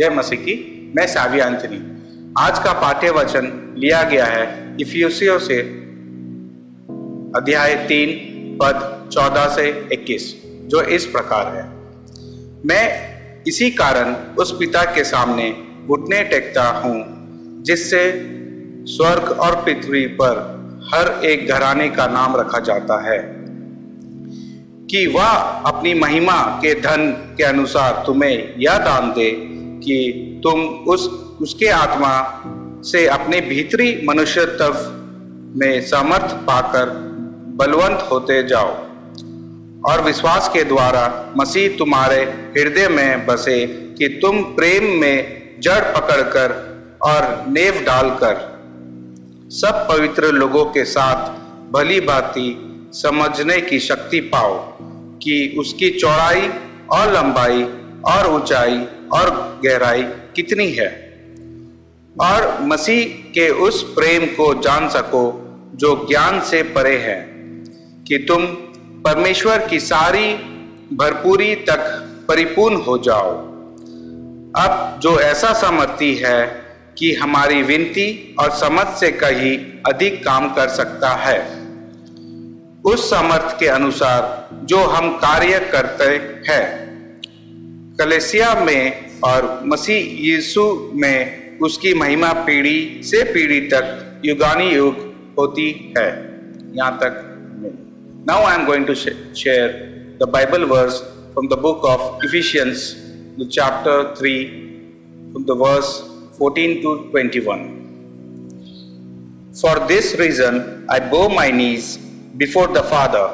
जय मसीह की। मैं सावी एंथनी। आज का पाठ्य वचन लिया गया है इफिसियों से अध्याय 3 पद 14 से 21, जो इस प्रकार है। मैं इसी कारण उस पिता के सामने घुटने टेकता हूँ जिससे स्वर्ग और पृथ्वी पर हर एक घराने का नाम रखा जाता है, कि वह अपनी महिमा के धन के अनुसार तुम्हें यह दान दे कि तुम उसके आत्मा से अपने भीतरी मनुष्यत्व में सामर्थ पाकर बलवंत होते जाओ, और विश्वास के द्वारा मसीह तुम्हारे हृदय में बसे, कि तुम प्रेम में जड़ पकड़कर और नेव डालकर सब पवित्र लोगों के साथ भली भांति समझने की शक्ति पाओ कि उसकी चौड़ाई और लंबाई और ऊंचाई और गहराई कितनी है, और मसीह के उस प्रेम को जान सको जो ज्ञान से परे है, कि तुम परमेश्वर की सारी भरपूरी तक परिपूर्ण हो जाओ। अब जो ऐसा सामर्थी है कि हमारी विनती और समझ से कहीं अधिक काम कर सकता है, उस सामर्थ के अनुसार जो हम कार्य करते हैं कलीसिया में और मसीह यीशु में उसकी महिमा पीढ़ी से पीढ़ी तक युगानी युग होती है। यहाँ तक। Now I am going to share the Bible verse from the book of Ephesians, the chapter 3, from the verse 14 to 21. For this reason I bow my knees before the Father,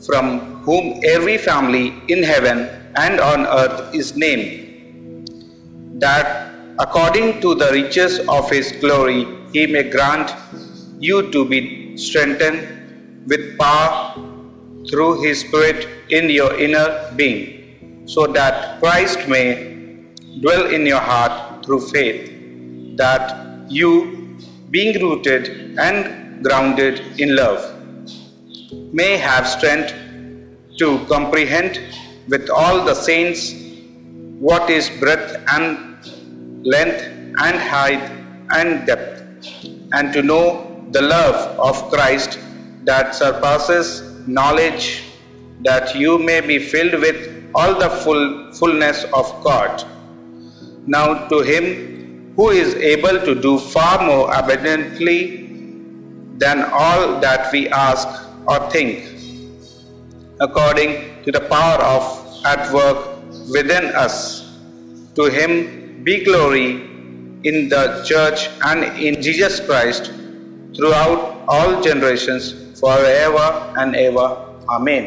from whom every family in heaven and on earth is named, that according to the riches of his glory he may grant you to be strengthened with power through his Spirit in your inner being, so that Christ may dwell in your heart through faith, that you, being rooted and grounded in love, may have strength to comprehend with all the saints what is breadth and length and height and depth, and to know the love of Christ that surpasses knowledge, that you may be filled with all the fullness of God. Now to him who is able to do far more abundantly than all that we ask or think, according to the power at work within us. To him be glory in the church and in Jesus Christ throughout all generations, forever and ever. Amen.